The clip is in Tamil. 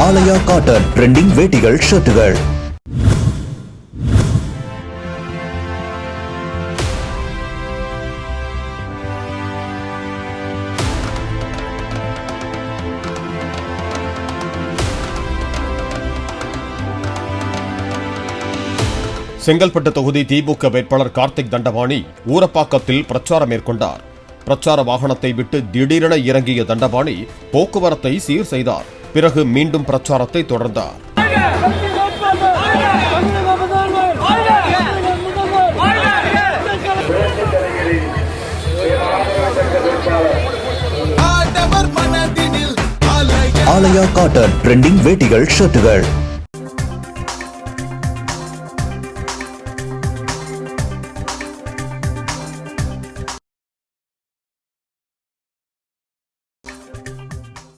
ஆலயா காட்டன் ட்ரெண்டிங் வேட்டிகள் ஷர்ட்டுகள். செங்கல்பட்டு தொகுதி திமுக வேட்பாளர் கார்த்திக் தண்டபாணி ஊரப்பாக்கத்தில் பிரச்சாரம் மேற்கொண்டார். பிரச்சார வாகனத்தை விட்டு திடீரென இறங்கிய தண்டபாணி போக்குவரத்தை சீர் செய்தார். பிறகு மீண்டும் பிரச்சாரத்தை தொடர்ந்தார். ஆலயா காட்டன் ட்ரெண்டிங் வேட்டிகள் ஷர்ட்டுகள்.